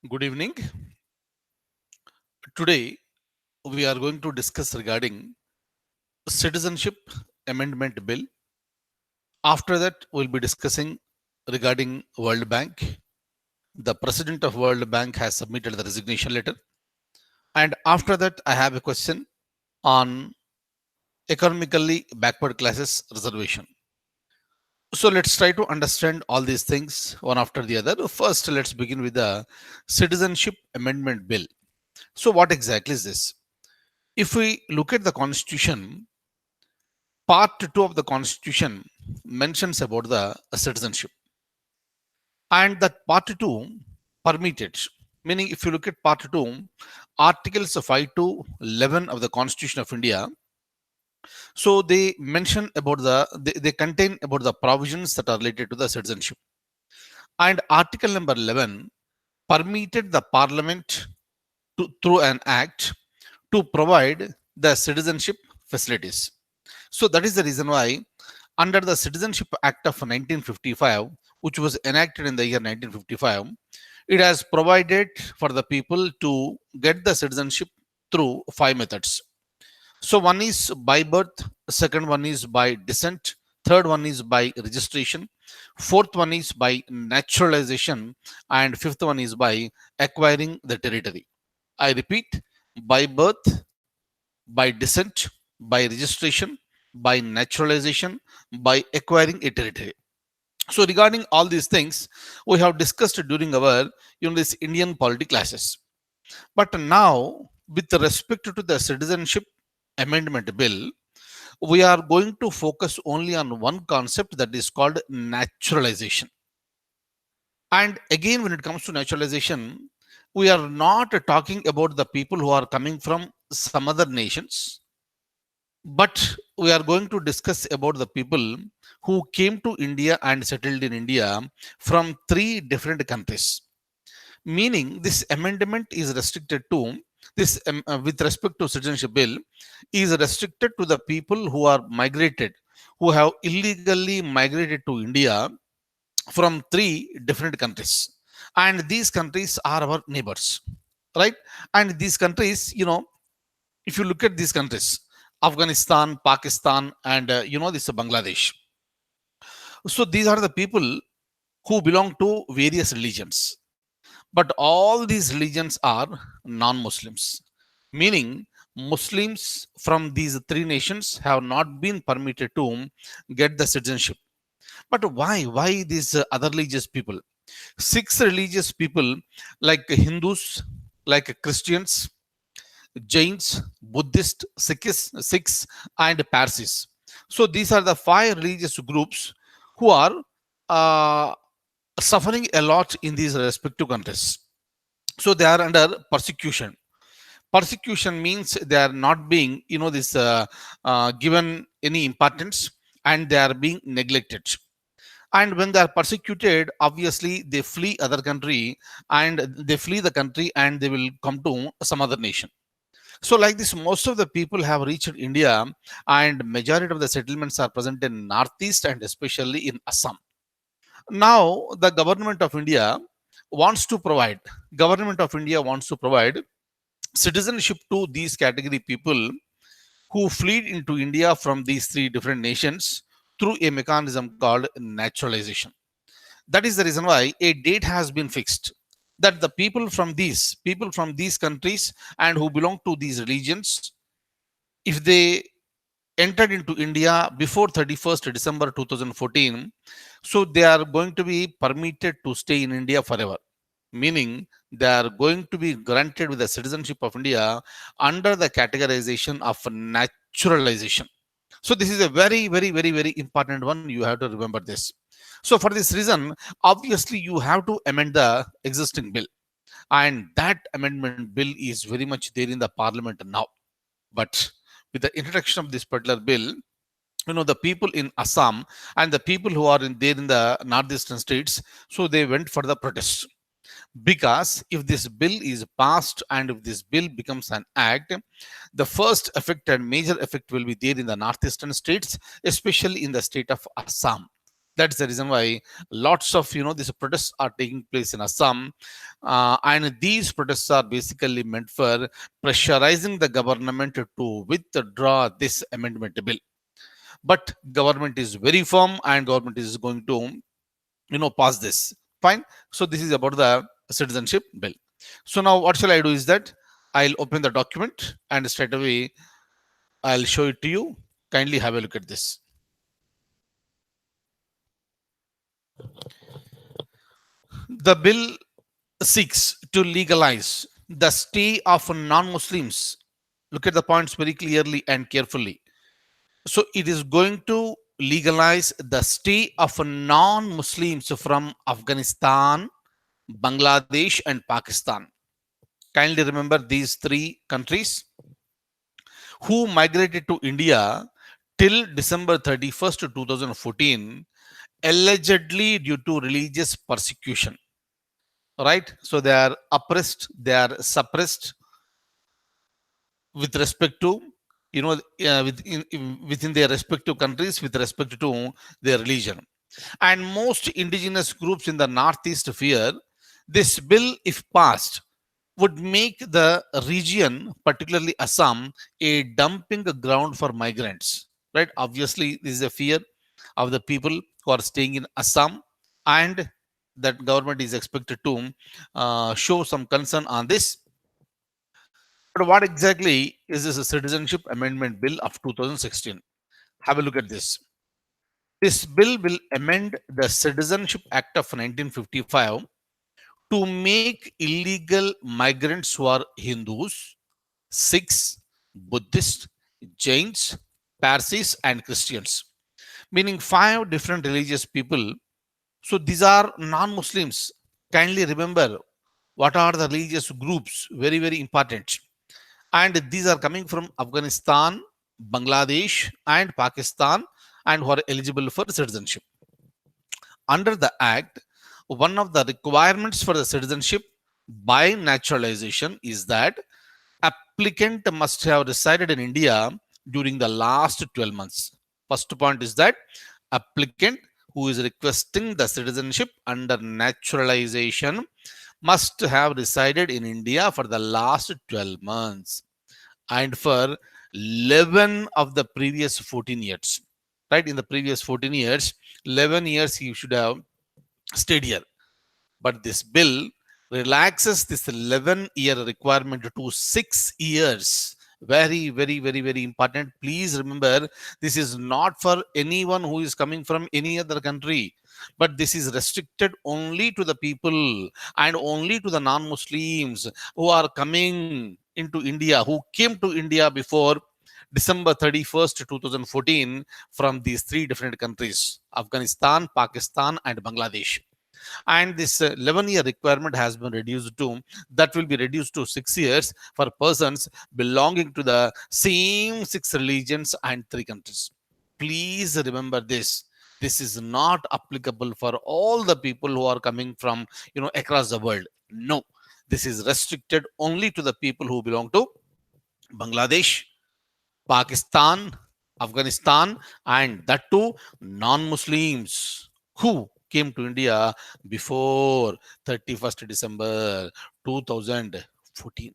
Good evening. Today we are going to discuss regarding Citizenship Amendment Bill. After that, we'll be discussing regarding World Bank. The President of World Bank has submitted the resignation letter. And after that, I have a question on economically backward classes reservation. So let's try to understand all these things one after the other. First, let's begin with the Citizenship Amendment Bill. So, what exactly is this? If we look at the Constitution, Part 2 of the Constitution mentions about the citizenship, and that Part 2 permitted, meaning if you look at Part 2, Articles 5 to 11 of the Constitution of India, so they mention about they contain about the provisions that are related to the citizenship. And Article number 11 permitted the Parliament through an act to provide the citizenship facilities. So that is the reason why, under the Citizenship Act of 1955, which was enacted in the year 1955, it has provided for the people to get the citizenship through five methods. So one is by birth, second one is by descent, third one is by registration, fourth one is by naturalization, and fifth one is by acquiring the territory. I repeat, by birth, by descent, by registration, by naturalization, by acquiring a territory. So regarding all these things, we have discussed during our this Indian polity classes. But now, with respect to the Citizenship Amendment Bill, we are going to focus only on one concept, that is called naturalization. And again, when it comes to naturalization, we are not talking about the people who are coming from some other nations, but we are going to discuss about the people who came to India and settled in India from three different countries. Meaning, this amendment is restricted to this, with respect to citizenship bill, is restricted to the people who are migrated, who have illegally migrated to India from three different countries. And these countries are our neighbors, right? And these countries, if you look at these countries, Afghanistan, Pakistan, and this is Bangladesh. So these are the people who belong to various religions, but all these religions are non-Muslims, meaning Muslims from these three nations have not been permitted to get the citizenship. But why? Why these other religious people? Six religious people, like Hindus, like Christians, Jains, Buddhist, Sikhs, and Parsis. So these are the five religious groups who are uh, suffering a lot in these respective countries. So they are under persecution. Persecution means they are not being, given any importance, and they are being neglected. And when they are persecuted, obviously they flee other country, and they flee the country, and they will come to some other nation. So like this, most of the people have reached India, and majority of the settlements are present in Northeast and especially in Assam. Now the government of India wants to provide citizenship to these category people who fled into India from these three different nations through a mechanism called naturalization. That is the reason why a date has been fixed, that the people from these countries and who belong to these religions, if they entered into India before 31st December 2014, so they are going to be permitted to stay in India forever. Meaning, they are going to be granted with the citizenship of India under the categorization of naturalization. So this is a very, very, very, very important one. You have to remember this. So for this reason, obviously, you have to amend the existing bill, and that amendment bill is very much there in the Parliament now. But with the introduction of this particular bill, the people in Assam and the people who are there in the northeastern states, so they went for the protest, because if this bill is passed and if this bill becomes an act, the first effect and major effect will be there in the northeastern states, especially in the state of Assam. That's the reason why lots of these protests are taking place in Assam, and these protests are basically meant for pressurizing the government to withdraw this amendment bill. But government is very firm, and government is going to pass this. Fine. So this is about the citizenship bill. So now what shall I do is that I'll open the document and straight away I'll show it to you. Kindly have a look at this. The bill seeks to legalize the stay of non-Muslims. Look at the points very clearly and carefully. So it is going to legalize the stay of non-Muslims from Afghanistan, Bangladesh, and Pakistan. Kindly remember these three countries who migrated to India till December 31st, 2014, allegedly due to religious persecution. Right? So they are oppressed, they are suppressed with respect to, within their respective countries with respect to their religion. And most indigenous groups in the Northeast fear this bill, if passed, would make the region, particularly Assam, a dumping ground for migrants. Right? Obviously, this is a fear of the people who are staying in Assam, and that government is expected to show some concern on this. But what exactly is this a Citizenship Amendment Bill of 2016? Have a look at this. This bill will amend the Citizenship Act of 1955 to make illegal migrants who are Hindus, Sikhs, Buddhists, Jains, Parsis, and Christians, meaning five different religious people. So these are non-Muslims. Kindly remember what are the religious groups, very, very important. And these are coming from Afghanistan, Bangladesh, and Pakistan, and who are eligible for citizenship. Under the Act, one of the requirements for the citizenship by naturalization is that applicant must have resided in India during the last 12 months. First point is that applicant who is requesting the citizenship under naturalization must have resided in India for the last 12 months and for 11 of the previous 14 years. Right? In the previous 14 years, 11 years he should have stayed here. But this bill relaxes this 11-year requirement to 6 years. Very, very, very, very important. Please remember, this is not for anyone who is coming from any other country, but this is restricted only to the people and only to the non-Muslims who are coming into India, who came to India before December 31st, 2014 from these three different countries, Afghanistan, Pakistan, and Bangladesh. And this 11-year requirement has been reduced to, that will be reduced to 6 years for persons belonging to the same six religions and three countries. Please remember this. This is not applicable for all the people who are coming from across the world. No, this is restricted only to the people who belong to Bangladesh, Pakistan, Afghanistan, and that too non-Muslims who came to India before 31st December 2014.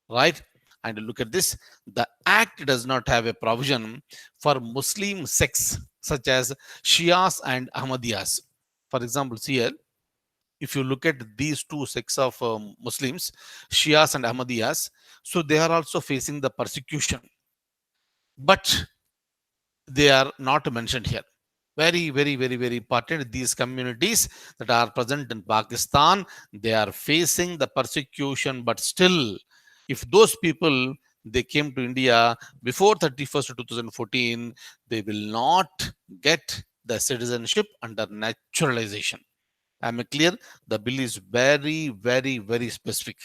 Right? And look at this. The Act does not have a provision for Muslim sects such as Shias and Ahmadiyas. For example, here, if you look at these two sects of Muslims, Shias and Ahmadiyas, so they are also facing the persecution, but they are not mentioned here. Very, very, very, very important. These communities that are present in Pakistan, they are facing the persecution, but still, if those people they came to India before 31st 2014, they will not get the citizenship under naturalization. Am I clear? The bill is very, very, very specific.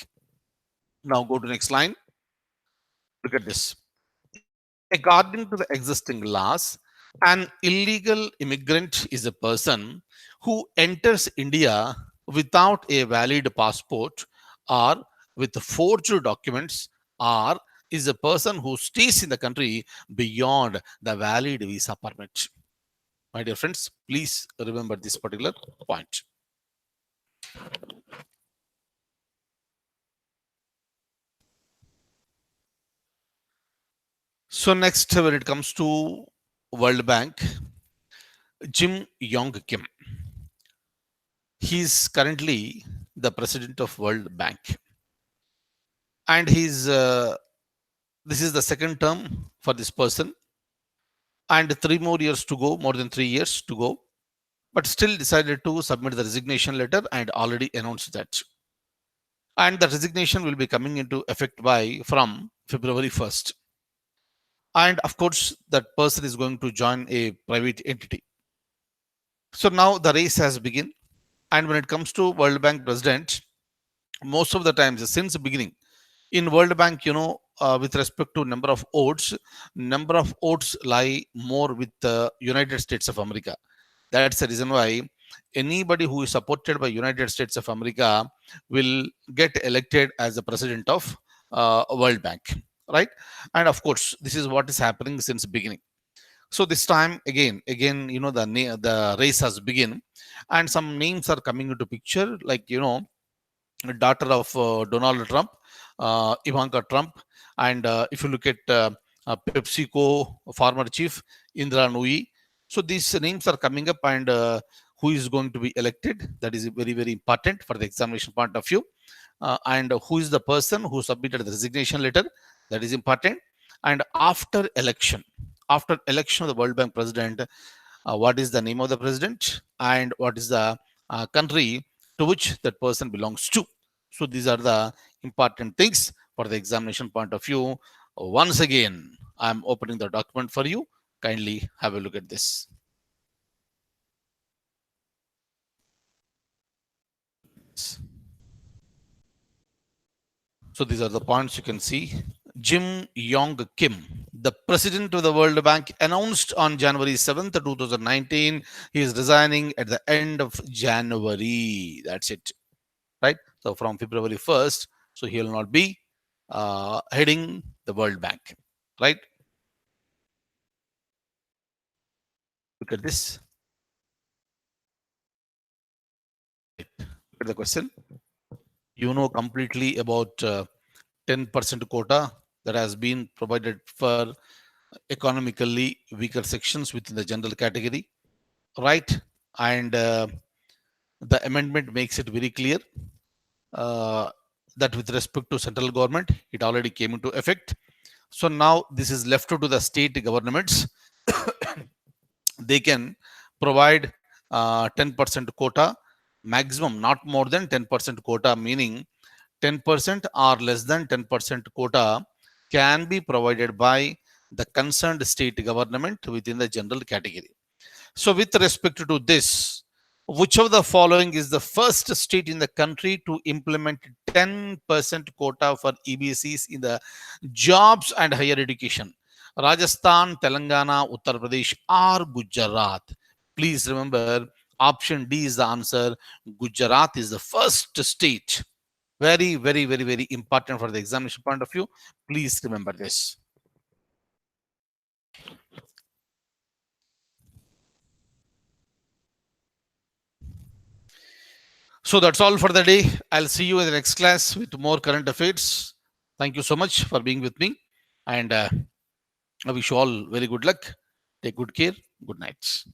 Now go to next line. Look at this. According to the existing laws, an illegal immigrant is a person who enters India without a valid passport or with forged documents, or is a person who stays in the country beyond the valid visa permit. My dear friends, please remember this particular point. So next, when it comes to World Bank, Jim Yong Kim, he's currently the president of World Bank, and he's this is the second term for this person, and 3 more years to go, more than 3 years to go, but still decided to submit the resignation letter and already announced that. And the resignation will be coming into effect by from February 1st. And of course, that person is going to join a private entity. So now the race has begun. And when it comes to World Bank president, most of the times since the beginning, in World Bank, with respect to number of votes lie more with the United States of America. That's the reason why anybody who is supported by United States of America will get elected as the president of World Bank, right? And of course, this is what is happening since beginning. So this time again, the race has begun, and some names are coming into picture, like daughter of Donald Trump, Ivanka Trump, and if you look at PepsiCo former chief Indra Nooyi, so these names are coming up, and who is going to be elected? That is very very important for the examination point of view, and who is the person who submitted the resignation letter? That is important. And after election of the World Bank president, what is the name of the president and what is the country to which that person belongs to. So these are the important things for the examination point of view. Once again, I'm opening the document for you. Kindly have a look at this. So these are the points you can see. Jim Yong Kim, the president of the World Bank, announced on January 7th, 2019, he is resigning at the end of January. That's it, right? So from February 1st, so he will not be heading the World Bank, right? Look at this. Look at the question. You know completely about 10% quota that has been provided for economically weaker sections within the general category, right? And the amendment makes it very clear uh, that with respect to central government, it already came into effect. So now this is left to the state governments. They can provide 10% quota, maximum not more than 10% quota, meaning 10% or less than 10% quota can be provided by the concerned state government within the general category. So, with respect to this, which of the following is the first state in the country to implement 10% quota for EBCs in the jobs and higher education? Rajasthan, Telangana, Uttar Pradesh, or Gujarat? Please remember, option D is the answer. Gujarat is the first state. Very, very, very, very important for the examination point of view. Please remember this. So that's all for the day. I'll see you in the next class with more current affairs. Thank you so much for being with me. And I wish you all very good luck. Take good care. Good night.